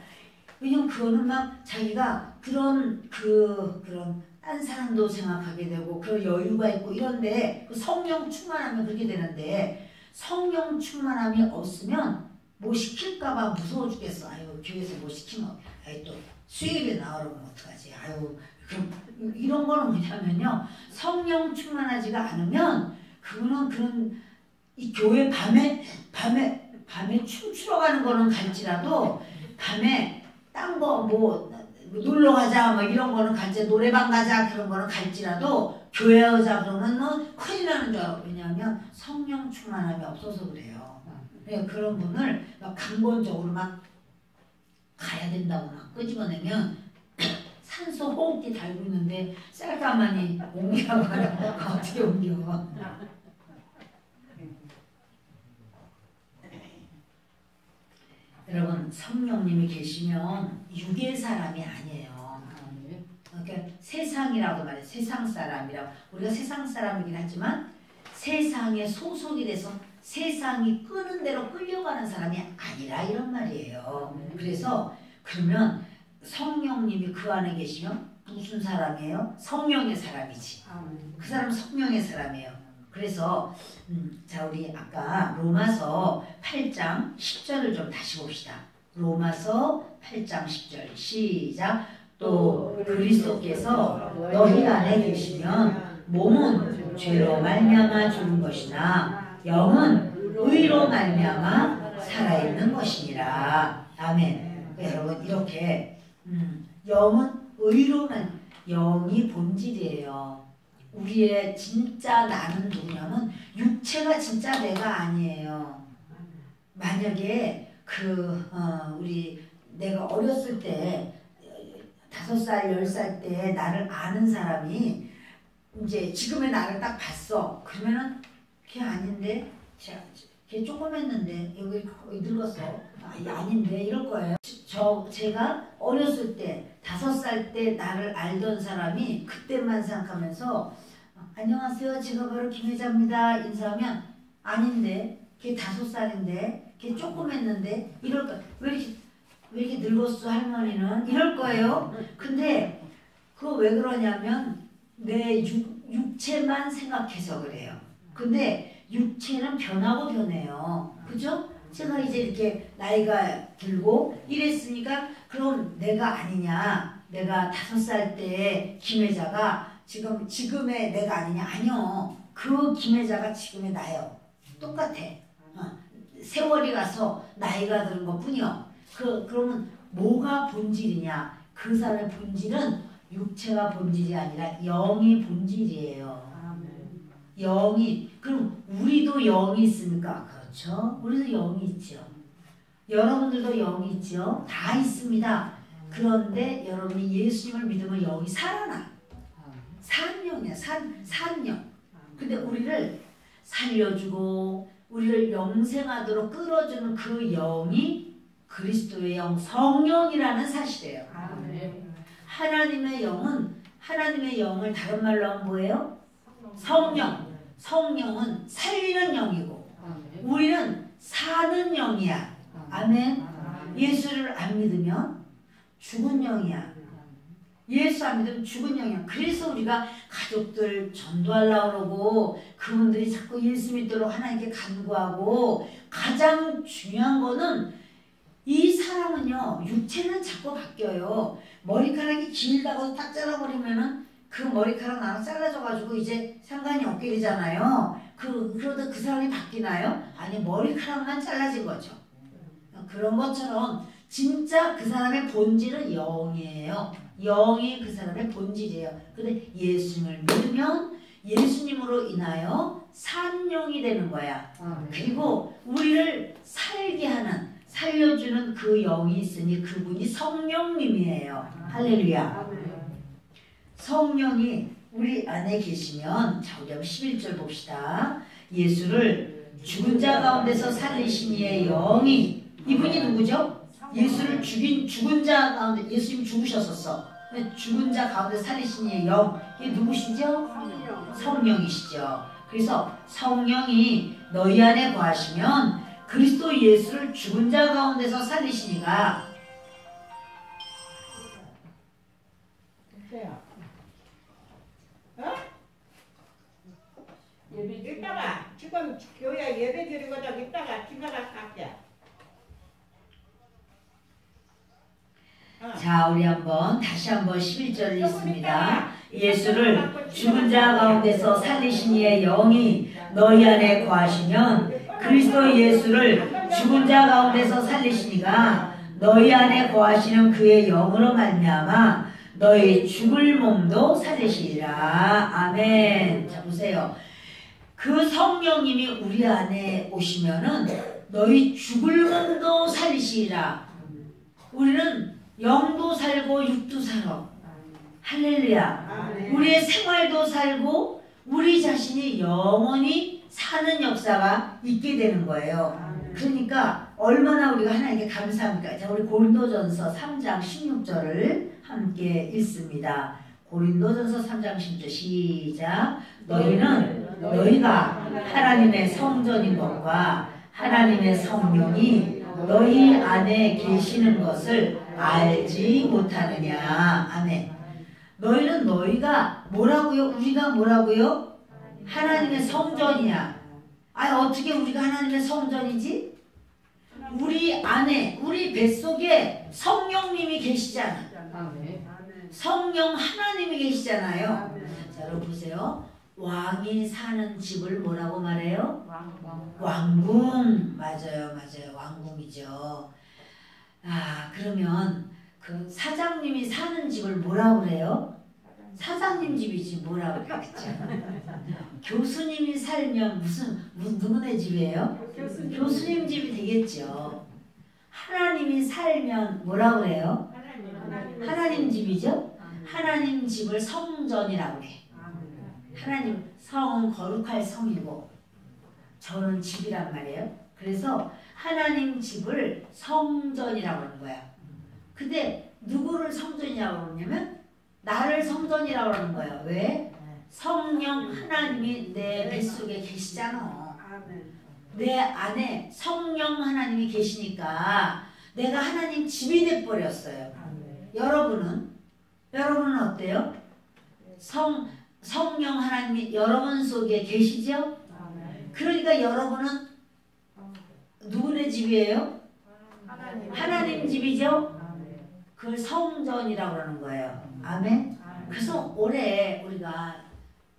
왜냐면 그거는 막 자기가 그런 딴 사람도 생각하게 되고 그런 여유가 있고 이런데 그 성령 충만하면 그렇게 되는데 성령 충만함이 없으면 뭐 시킬까봐 무서워 죽겠어. 교회에서 뭐 시키면 또 수입에 나오려면 어떡하지? 그럼 이런 거는 뭐냐면요. 성령 충만하지가 않으면 그거는 그런 이 교회 밤에 춤추러 가는 거는 갈지라도 밤에 딴 거 뭐 놀러 가자 뭐 이런 거는 갈지 노래방 가자 그런 거는 갈지라도 교회 오자 그러면 큰일 나는 줄 알아. 왜냐하면 성령 충만함이 없어서 그래요. 그런 분을 막 강권적으로 막 가야 된다고 막 끄집어내면 산소 호흡기 달고 있는데 쌀가마니 옮기라고 하면 어떻게 옮겨? 여러분 성령님이 계시면 육의 사람이 아니에요. 그러니까 세상이라고 말해요. 세상 사람이라고. 우리가 세상 사람이긴 하지만 세상에 소속이 돼서 세상이 끄는 대로 끌려가는 사람이 아니라 이런 말이에요. 그래서 그러면 성령님이 그 안에 계시면 무슨 사람이에요? 성령의 사람이지. 그 사람은 성령의 사람이에요. 그래서 자 우리 아까 로마서 8장 10절을 좀 다시 봅시다. 로마서 8장 10절 시작. 또 그리스도께서 너희 안에 계시면 몸은 죄로 말미암아 죽은 것이나 영은 의로 말미암아 살아있는 것이니라. 아멘. 여러분 이렇게 영은 의로만 영이 본질이에요. 우리의 진짜 나는 누구냐면 육체가 진짜 내가 아니에요. 만약에 우리 내가 어렸을 때 5살, 10살 때 나를 아는 사람이 이제 지금의 나를 딱 봤어. 그러면은 걔 아닌데, 걔 조그맸는데 여기 늙었어. 아닌데 이럴 거예요. 제가 어렸을 때 5살 때 나를 알던 사람이 그때만 생각하면서 안녕하세요. 제가 바로 김혜자입니다. 인사하면 아닌데 걔 5살인데 걔 조그맸는데 이럴 거예요. 왜 이렇게 늙었어 할머니는 이럴 거예요. 근데 그거 왜 그러냐면 내 육체만 생각해서 그래요. 근데 육체는 변하고 변해요. 그죠? 제가 이제 이렇게 나이가 들고 이랬으니까 그럼 내가 아니냐. 내가 5살 때 김혜자가 지금의 내가 아니냐. 아니요. 그 김혜자가 지금의 나요. 똑같아. 세월이 가서 나이가 드는 것 뿐이요. 그러면 뭐가 본질이냐. 그 사람의 본질은 육체가 본질이 아니라 영이 본질이에요. 영이. 그럼 우리도 영이 있습니까? 그렇죠. 우리도 영이 있죠. 여러분들도 영이 있죠. 다 있습니다. 그런데 여러분이 예수님을 믿으면 영이 살아나. 산 영이야. 산 영. 근데 우리를 살려주고 우리를 영생하도록 끌어주는 그 영이 그리스도의 영, 성령이라는 사실이에요. 하나님의 영을 다른 말로 하면 뭐예요? 성령. 성령은 살리는 영이고 우리는 사는 영이야. 아멘. 예수를 안 믿으면 죽은 영이야. 예수 안 믿으면 죽은 영이야. 그래서 우리가 가족들 전도하려고 그러고 그분들이 자꾸 예수 믿도록 하나님께 간구하고 가장 중요한 거는 이 사람은요 육체는 자꾸 바뀌어요. 머리카락이 길다고 딱 잘라버리면은 그 머리카락 나랑 잘라져가지고 이제 상관이 없게 되잖아요. 그러다 그 사람이 바뀌나요? 아니 머리카락만 잘라진 거죠. 그런 것처럼 진짜 그 사람의 본질은 영이에요. 영이 그 사람의 본질이에요. 근데 예수님을 믿으면 예수님으로 인하여 산 영이 되는 거야. 그리고 우리를 살게 하는 살려주는 그 영이 있으니 그분이 성령님이에요. 할렐루야. 성령이 우리 안에 계시면 자 우리 한번 11절 봅시다. 예수를 죽은 자 가운데서 살리신 이의 영이 이분이 누구죠? 예수를 죽은 자 가운데 예수님이 죽으셨었어. 근데 죽은 자 가운데 살리신 이의 영 이게 누구시죠? 성령이시죠. 그래서 성령이 너희 안에 거하시면 그리스도 예수를 죽은 자 가운데서 살리시니가 이따가 지금 교회 예배 드리고자 이따가 기가가 갈게. 자 우리 다시 한번 11절을 읽습니다. 예수를 죽은 자 가운데서 살리신 이의 영이 너희 안에 거하시면 그리스도 예수를 죽은 자 가운데서 살리시니가 너희 안에 거하시는 그의 영으로 말미암아 너희 죽을 몸도 살리시리라. 아멘. 자 보세요. 그 성령님이 우리 안에 오시면은 너희 죽을 몸도 살리시리라. 우리는 영도 살고 육도 살아. 할렐루야. 우리의 생활도 살고 우리 자신이 영원히 사는 역사가 있게 되는 거예요. 그러니까 얼마나 우리가 하나님께 감사합니까? 자, 우리 고린도전서 3장 16절을 함께 읽습니다. 고린도전서 3장 16절 시작. 너희가 하나님의 성전인 것과 하나님의 성령이 너희 안에 계시는 것을 알지 못하느냐. 아멘. 너희가 뭐라고요? 우리가 뭐라고요? 하나님의 성전이야. 아니 어떻게 우리가 하나님의 성전이지? 우리 안에 우리 뱃속에 성령님이 계시잖아. 성령 하나님이 계시잖아요. 자 여러분 보세요. 왕이 사는 집을 뭐라고 말해요? 왕궁. 맞아요. 왕궁이죠. 아 그러면 그 사장님이 사는 집을 뭐라고 그래요? 사장님 집이지 뭐라고 그랬죠. 교수님이 살면 누구네 집이에요? 교수님 집이 되겠죠. 하나님이 살면 뭐라고 그래요? 하나님 집이죠. 하나님 집을 성전이라고 그래. 하나님 성은 거룩할 성이고 저는 집이란 말이에요. 그래서 하나님 집을 성전이라고 하는 거야. 근데 누구를 성전이라고 그러냐면 나를 성전이라고 하는 거예요. 왜? 성령 하나님이 내 뱃속에 계시잖아. 내 안에 성령 하나님이 계시니까 내가 하나님 집이 돼버렸어요. 여러분은 어때요? 성령 하나님이 여러분 속에 계시죠? 그러니까 여러분은 누구네 집이에요? 하나님 집이죠? 그걸 성전이라고 하는 거예요. 아멘? 그래서 올해 우리가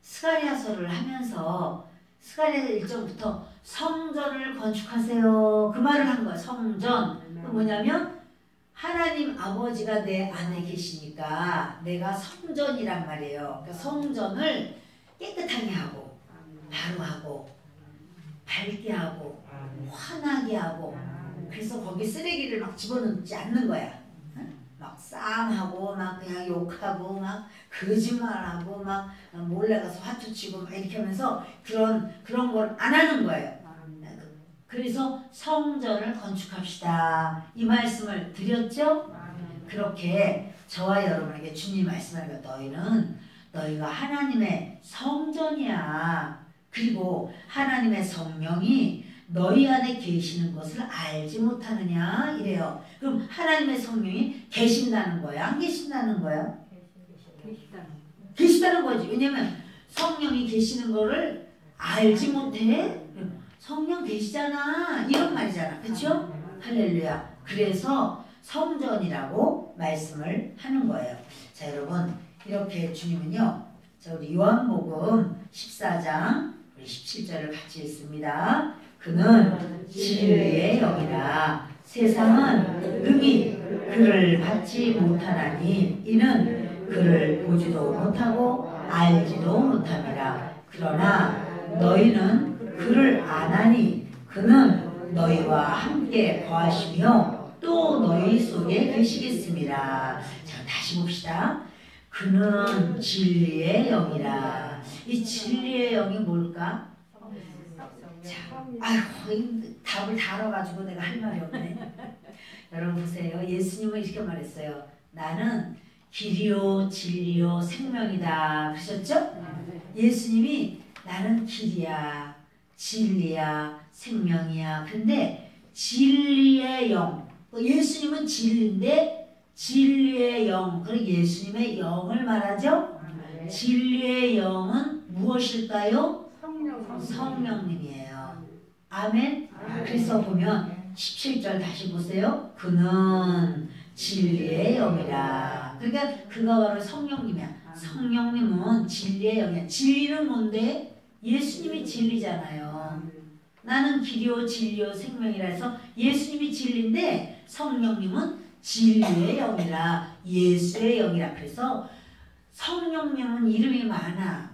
스가랴서를 하면서 스가랴서 1절부터 성전을 건축하세요. 그 말을 한 거예요. 성전. 뭐냐면 하나님 아버지가 내 안에 계시니까 내가 성전이란 말이에요. 그러니까 성전을 깨끗하게 하고 바로 하고 밝게 하고 환하게 하고 그래서 거기 쓰레기를 막 집어넣지 않는 거야. 막 싸움하고 막 그냥 욕하고 막 거짓말하고 막 몰래 가서 화투 치고 막 이렇게 하면서 그런 걸 안 하는 거예요. 그래서 성전을 건축합시다. 이 말씀을 드렸죠? 그렇게 저와 여러분에게 주님 말씀하는 것 너희가 하나님의 성전이야. 그리고 하나님의 성령이 너희 안에 계시는 것을 알지 못하느냐 이래요. 그럼 하나님의 성령이 계신다는 거예요? 안 계신다는 거예요? 계시다는 거지. 왜냐면 성령이 계시는 거를 알지 못해? 성령 계시잖아. 이런 말이잖아. 그렇죠? 할렐루야. 그래서 성전이라고 말씀을 하는 거예요. 자, 여러분 이렇게 주님은요. 자, 우리 요한복음 14장 17절을 같이 읽습니다. 그는 진리의 영이라 세상은 능히 그를 받지 못하나니 이는 그를 보지도 못하고 알지도 못함이라. 그러나 너희는 그를 아나니 그는 너희와 함께 거하시며 또 너희 속에 계시겠습니다. 자, 다시 봅시다. 그는 진리의 영이라. 이 진리의 영이 뭘까? 자, 아이고 답을 다 알아가지고 내가 할 말이 없네. 여러분 보세요. 예수님은 이렇게 말했어요. 나는 길이요 진리요 생명이다. 그러셨죠? 예수님이 나는 길이야 진리야 생명이야. 근데 진리의 영, 예수님은 진리인데 진리의 영, 그리고 예수님의 영을 말하죠. 진리의 영은 무엇일까요? 성령님이에요. 아멘. 그래서 보면 17절 다시 보세요. 그는 진리의 영이라. 그러니까 그가 바로 성령님이야. 성령님은 진리의 영이야. 진리는 뭔데? 예수님이 진리잖아요. 나는 길이요 진리요 생명이라 해서 예수님이 진리인데 성령님은 진리의 영이라. 예수의 영이라. 그래서 성령님은 이름이 많아.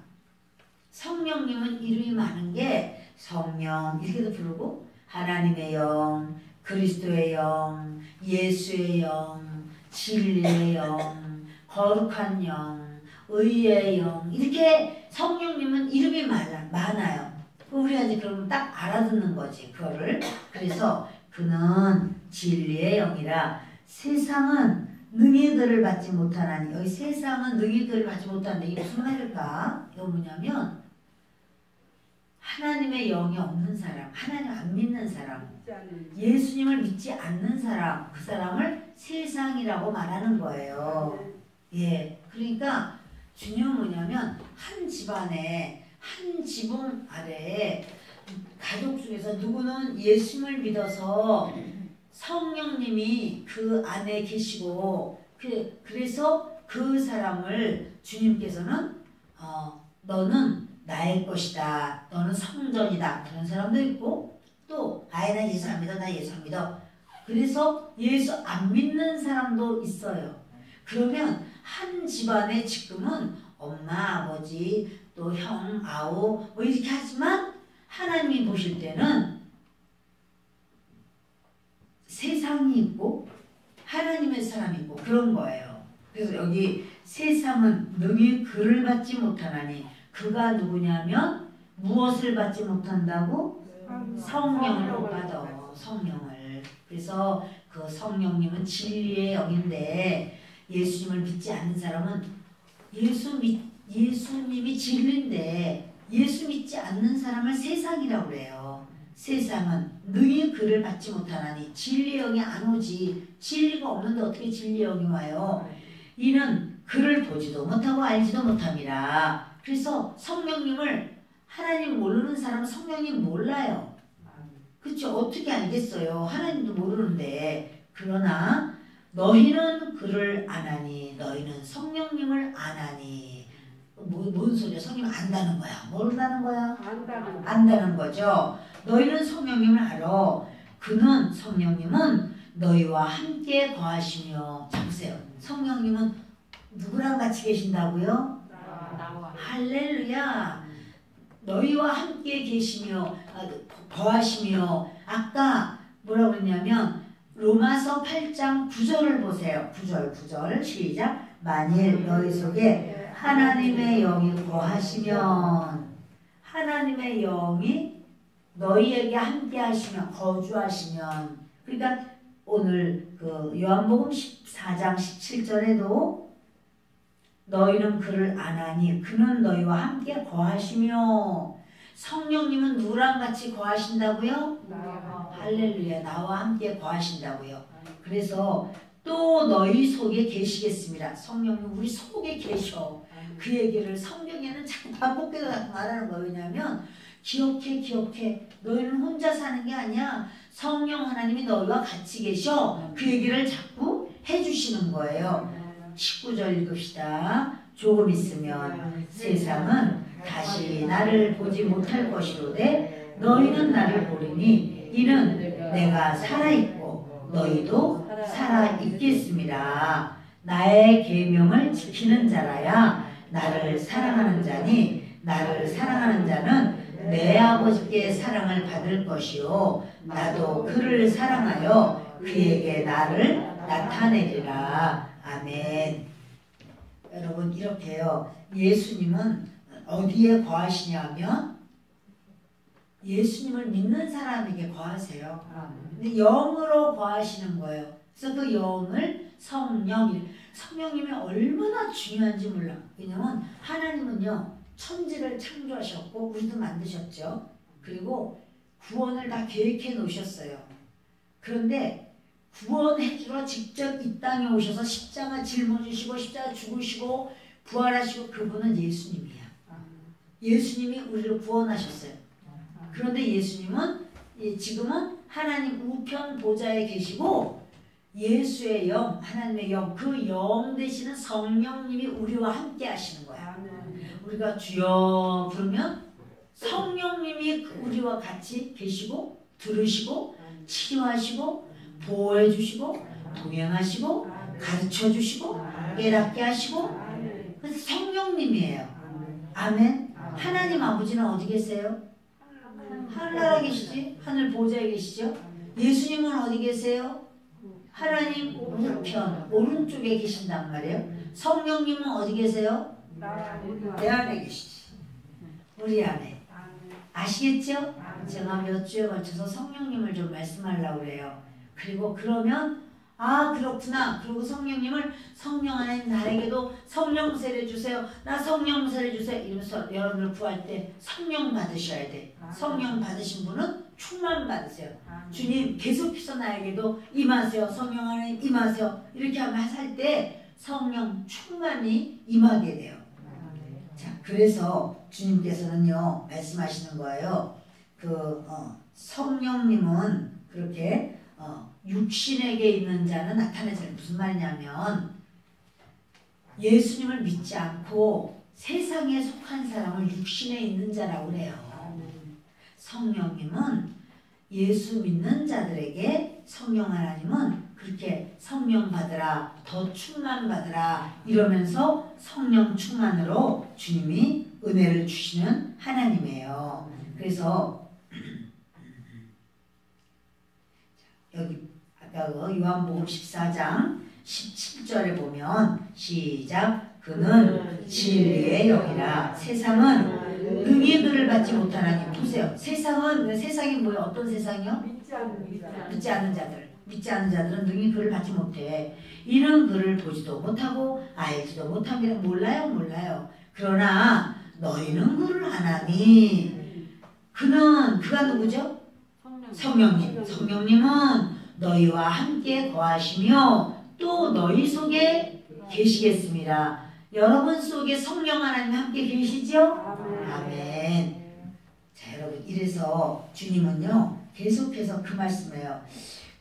성령님은 이름이 많은 게 성령 이렇게도 부르고 하나님의 영, 그리스도의 영, 예수의 영, 진리의 영, 거룩한 영, 의의 영, 이렇게 성령님은 이름이 많아요. 우리가 이제 그러면 딱 알아듣는 거지 그거를. 그래서 그는 진리의 영이라 세상은 능히들을 받지 못하나니. 여기 세상은 능히들을 받지 못하는데 이게 무슨 말일까? 이거 뭐냐면 하나님의 영이 없는 사람, 하나님 안 믿는 사람, 예수님을 믿지 않는 사람, 그 사람을 세상이라고 말하는 거예요. 예, 그러니까 중요한 뭐냐면 한 집안에 한 지붕 아래에 가족 중에서 누구는 예수님을 믿어서 성령님이 그 안에 계시고 그래서 그 사람을 주님께서는 너는 나의 것이다. 너는 성전이다. 그런 사람도 있고 또 나 예수 안 믿어. 나 예수 안 믿어. 그래서 예수 안 믿는 사람도 있어요. 그러면 한 집안에 지금은 엄마, 아버지, 또 형, 아우 뭐 이렇게 하지만 하나님이 보실 때는 세상이 있고 하나님의 사람이 있고 그런 거예요. 그래서 여기 세상은 능히 그를 받지 못하나니 그가 누구냐면 무엇을 받지 못한다고? 성령을 못 받아. 성령을. 그래서 그 성령님은 진리의 영인데 예수님을 믿지 않는 사람은 예수님이 진리인데 예수 믿지 않는 사람을 세상이라고 그래요. 세상은 능히 그를 받지 못하나니 진리의 영이 안 오지. 진리가 없는데 어떻게 진리의 영이 와요? 이는 그를 보지도 못하고 알지도 못함이라. 그래서 성령님을 하나님 모르는 사람은 성령님 몰라요. 그렇죠? 어떻게 알겠어요? 하나님도 모르는데. 그러나 너희는 그를 아나니 너희는 성령님을 아나니. 뭔 소리야? 성령을 안다는 거야? 모른다는 거야? 안다는 거죠. 너희는 성령님을 알아. 그는 성령님은 너희와 함께 거하시며. 자 보세요. 성령님은 누구랑 같이 계신다고요? 할렐루야. 너희와 함께 계시며 거하시며. 아까 뭐라고 했냐면 로마서 8장 9절을 보세요. 9절 시작. 만일 너희 속에 하나님의 영이 거하시면 하나님의 영이 너희에게 함께 하시면 거주하시면. 그러니까 오늘 그 요한복음 14장 17절에도 너희는 그를 아나니 그는 너희와 함께 거하시며. 성령님은 누구랑 같이 거하신다고요? 할렐루야. 나와 함께 거하신다고요. 그래서 또 너희 속에 계시겠습니다. 성령님 우리 속에 계셔. 그 얘기를 성경에는 자꾸 반복해서 말하는 거예요. 왜냐하면 기억해. 너희는 혼자 사는 게 아니야. 성령 하나님이 너희와 같이 계셔. 그 얘기를 자꾸 해주시는 거예요. 19절 읽읍시다. 조금 있으면 세상은 다시 나를 보지 못할 것이로되 너희는 나를 보리니 이는 내가 살아있고 너희도 살아있겠습니다. 나의 계명을 지키는 자라야 나를 사랑하는 자니 나를 사랑하는 자는 내 아버지께 사랑을 받을 것이요 나도 그를 사랑하여 그에게 나를 나타내리라. 아멘. 여러분 이렇게요. 예수님은 어디에 거하시냐면 예수님을 믿는 사람에게 거하세요. 근데 영으로 거하시는 거예요. 그래서 그 영을 성령님이 얼마나 중요한지 몰라. 왜냐면 하나님은요 천지를 창조하셨고 우리도 만드셨죠. 그리고 구원을 다 계획해 놓으셨어요. 그런데 구원해주러 직접 이 땅에 오셔서 십자가 짊어지시고 십자가 죽으시고 부활하시고 그분은 예수님이야. 예수님이 우리를 구원하셨어요. 그런데 예수님은 지금은 하나님 우편 보좌에 계시고 예수의 영, 하나님의 영, 그 영 되시는 성령님이 우리와 함께 하시는 거야. 우리가 주여 부르면 성령님이 우리와 같이 계시고 들으시고 치료하시고 보호해 주시고 동행하시고 가르쳐 주시고 깨닫게 하시고 그래서 성령님이에요. 아멘. 하나님 아버지는 어디 계세요? 하늘나라 계시지? 하늘 보좌에 계시죠? 예수님은 어디 계세요? 하나님 우편 오른쪽에 계신단 말이에요. 성령님은 어디 계세요? 내 안에 계시지. 우리 안에. 아시겠죠? 제가 몇 주에 걸쳐서 성령님을 좀 말씀하려고 그래요. 그리고 그러면 그렇구나. 그리고 성령님을 성령 하나님 나에게도 성령 세례 주세요. 나 성령 세례 주세요. 이러면서 여러분을 구할 때 성령 받으셔야 돼. 성령 받으신 분은 충만 받으세요. 주님 계속해서 나에게도 임하세요. 성령 하나님 임하세요. 이렇게 하면 할 때 성령 충만이 임하게 돼요. 자, 그래서 주님께서는요 말씀하시는 거예요. 성령님은 그렇게 육신에게 있는 자는 나타내지 않아요. 무슨 말이냐면 예수님을 믿지 않고 세상에 속한 사람을 육신에 있는 자라고 그래요. 성령님은 예수 믿는 자들에게 성령 하나님은 그렇게 성령 받으라, 더 충만 받으라 이러면서 성령 충만으로 주님이 은혜를 주시는 하나님이에요. 그래서 여기 아까 요한복음 14장 17절에 보면 시작 그는 진리의 영이라 세상은 능히 그를 받지 못하나니 보세요. 세상이 뭐예요? 어떤 세상이요? 믿지 않는 자들. 믿지 않는 자들은 능히 그를 받지 못해. 이는 그를 보지도 못하고 알지도 못하기를 몰라요. 그러나 너희는 그를 아나니 그가 누구죠? 성령님. 성령님은 너희와 함께 거하시며 또 너희 속에 계시겠습니다. 여러분 속에 성령 하나님 함께 계시죠? 아멘. 자, 여러분 이래서 주님은요 계속해서 그 말씀해요.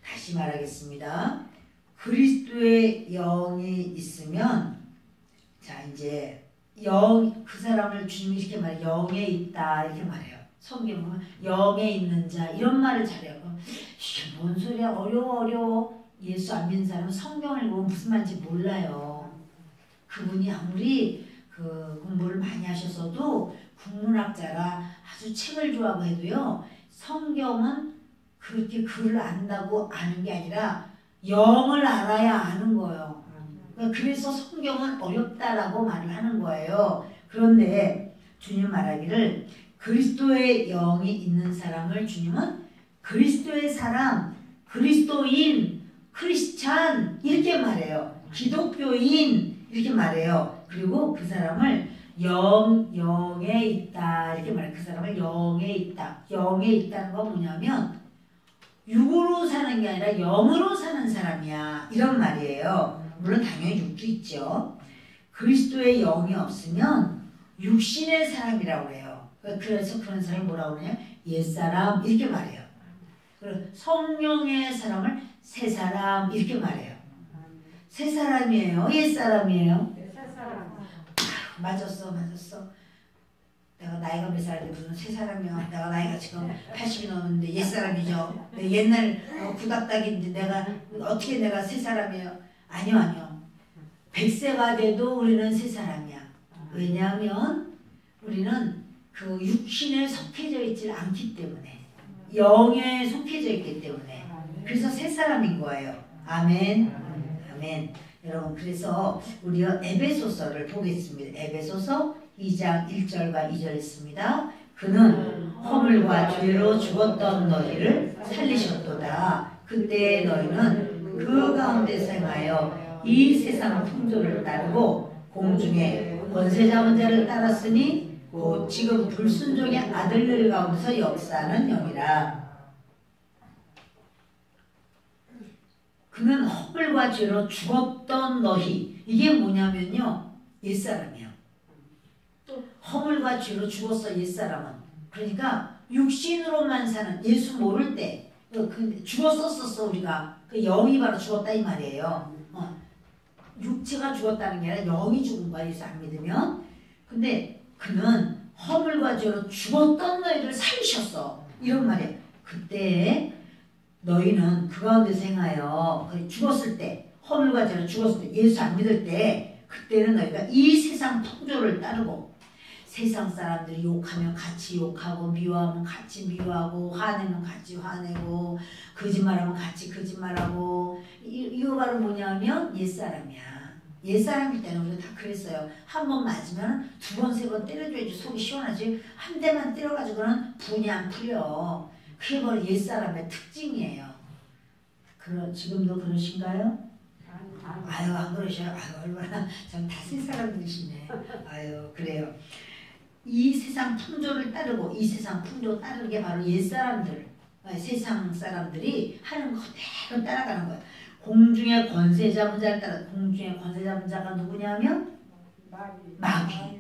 다시 말하겠습니다. 그리스도의 영이 있으면 자 이제 그 사람을 주님이 이렇게 말해요. 영에 있다 이렇게 말해요. 성경 보면 영에 있는 자 이런 말을 잘해요. 이게 뭔 소리야? 어려워. 예수 안 믿는 사람은 성경을 읽으면 무슨 말인지 몰라요. 그분이 아무리 공부를 많이 하셔서도 국문학자라 아주 책을 좋아하고 해도요. 성경은 그렇게 글을 안다고 아는 게 아니라 영을 알아야 아는 거예요. 그래서 성경은 어렵다라고 말을 하는 거예요. 그런데 주님 말하기를 그리스도의 영이 있는 사람을 주님은 그리스도의 사람, 그리스도인, 크리스찬 이렇게 말해요. 기독교인 이렇게 말해요. 그리고 그 사람을 영에 있다 이렇게 말해요. 그 사람을 영에 있다. 영에 있다는 건 뭐냐면 육으로 사는 게 아니라 영으로 사는 사람이야. 이런 말이에요. 물론 당연히 육도 있죠. 그리스도의 영이 없으면 육신의 사람이라고 해요. 그래서 그런 사람이 뭐라고 그러냐? 옛사람 이렇게 말해요. 그리고 성령의 사람을 새사람 이렇게 말해요. 새사람이에요? 옛사람이에요? 맞았어. 내가 나이가 몇 살인데 무슨 새사람이야. 내가 나이가 지금 80이 넘었는데 옛사람이죠. 옛날 구닥다기인데 내가 새사람이에요. 아니요. 100세가 돼도 우리는 새사람이야. 왜냐하면 우리는 그 육신에 속해져 있지 않기 때문에, 영에 속해져 있기 때문에, 그래서 새사람인 거예요. 아멘. 여러분, 그래서 우리가 에베소서를 보겠습니다. 에베소서 2장 1절과 2절 있습니다. 그는 허물과 죄로 죽었던 너희를 살리셨도다. 그때 너희는 그 가운데 생하여 이 세상 풍조를 따르고 공중에 권세 잡은 자를 따랐으니 곧 지금 불순종의 아들들 가운데서 역사하는 영이라. 그는 허물과 죄로 죽었던 너희. 이게 뭐냐면요, 옛사람이에요. 허물과 죄로 죽었어, 옛사람은. 그러니까 육신으로만 사는, 예수 모를 때 죽었었어. 우리가 그 영이 바로 죽었다 이 말이에요. 육체가 죽었다는 게 아니라 영이 죽은 거야, 예수 안 믿으면. 근데 그는 허물과 죄로 죽었던 너희를 살리셨어, 이런 말이에요. 그때 너희는 그 가운데서 행하여 죽었을 때, 허물과 죄로 죽었을 때, 예수 안 믿을 때, 그때는 너희가 이 세상 풍조를 따르고, 세상 사람들이 욕하면 같이 욕하고, 미워하면 같이 미워하고, 화내면 같이 화내고, 거짓말하면 같이 거짓말하고. 이거 바로 뭐냐면 옛사람이야. 옛사람일 때는 우리가 다 그랬어요. 한 번 맞으면 두 번, 세 번 때려줘야지 속이 시원하지. 한 대만 때려가지고는 분이 안 풀려. 그게 바로 옛사람의 특징이에요. 지금도 그러신가요? 아유, 안 그러셔요? 아유, 얼마나 참 다른 사람들이시네. 아유, 그래요. 이 세상 풍조를 따르고, 이 세상 풍조 따르는 게 바로 옛사람들, 세상 사람들이 하는 거 그대로 따라가는 거예요. 공중의 권세 잡은 자를 따라. 공중의 권세 잡은 자가 누구냐면 마귀.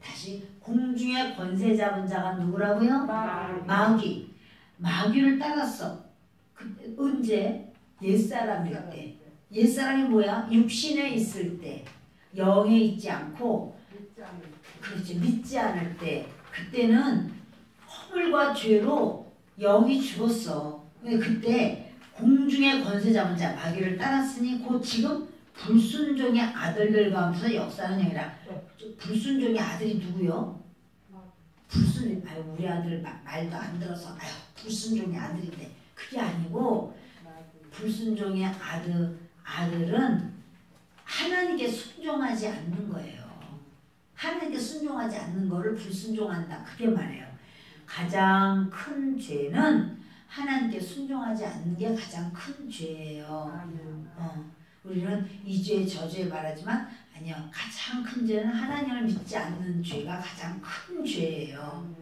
다시, 공중의 권세 잡은 자가 누구라고요? 마귀. 마귀를 따랐어. 언제? 옛사람일 때. 옛사람이 뭐야? 육신에 있을 때, 영에 있지 않고, 그렇지, 믿지 않을 때, 그때는 허물과 죄로 영이 죽었어. 그때 공중의 권세 잡은 자 마귀를 따랐으니 곧 지금 불순종의 아들들 가운데서 역사하는 영이라. 불순종의 아들이 누구요? 아유, 우리 아들 말도 안 들어서 아유, 불순종의 아들인데. 그게 아니고, 불순종의 아들은 하나님께 순종하지 않는 거예요. 하나님께 순종하지 않는 거를 불순종한다, 그게 말이에요. 가장 큰 죄는 하나님께 순종하지 않는 게 가장 큰 죄예요. 우리는 이 죄, 저 죄 말하지만 아니요, 가장 큰 죄는 하나님을 믿지 않는 죄가 가장 큰 죄예요.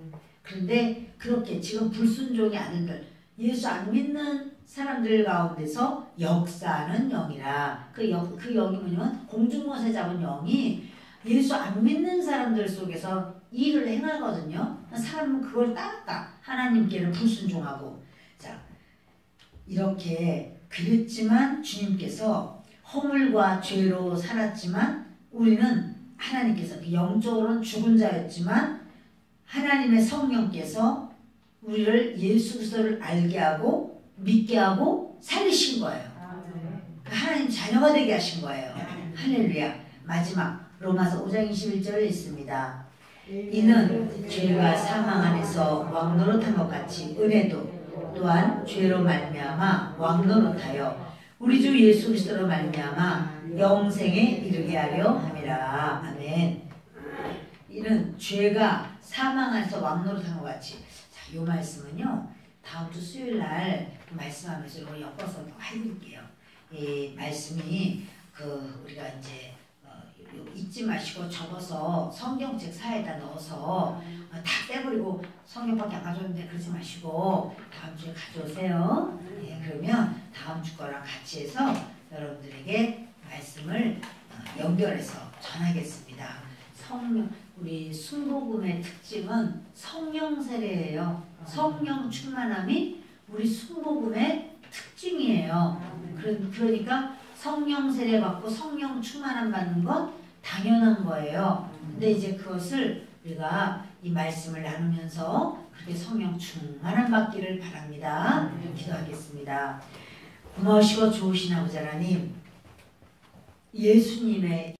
그런데 그렇게 지금 불순종의 아들들, 예수 안 믿는 사람들 가운데서 역사하는 영이라. 그 영이 뭐냐면 공중권세 잡은 영이 예수 안 믿는 사람들 속에서 일을 행하거든요. 사람은 그걸 따라가. 하나님께는 불순종하고. 자, 이렇게 그랬지만 주님께서 허물과 죄로 살았지만 우리는 하나님께서 영적으로는 죽은 자였지만 하나님의 성령께서 우리를 예수 그리스도를 알게 하고 믿게 하고 살리신 거예요. 하나님 자녀가 되게 하신 거예요. 할렐루야. 마지막 로마서 5장 21절에 있습니다. 이는 죄가 사망 안에서 왕노릇한 것 같이 은혜도 또한 죄로 말미암아 왕노릇하여 우리 주 예수 그리스도로 말미암아 영생에 이르게 하려 함이라. 아멘. 이는 죄가 사망 안에서 왕노릇한 것 같이. 자, 이 말씀은요, 다음 주 수요일 날 말씀하면서 이거 엮어서 해드릴게요. 이 말씀이 우리가 이제 잊지 마시고 접어서 성경책 사이에다 넣어서 다 떼버리고 성경밖에 안 가져오는데 그러지 마시고 다음 주에 가져오세요. 예, 그러면 다음 주 거랑 같이 해서 여러분들에게 말씀을 연결해서 전하겠습니다. 우리 순복음의 특징은 성령 세례예요. 성령 충만함이 우리 순복음의 특징이에요. 그러니까 성령 세례 받고 성령 충만함 받는 건 당연한 거예요. 근데 이제 그것을 우리가 이 말씀을 나누면서 그렇게 성령 충만함 받기를 바랍니다. 기도하겠습니다. 고마우시고 좋으신 아버지 하나님, 예수님의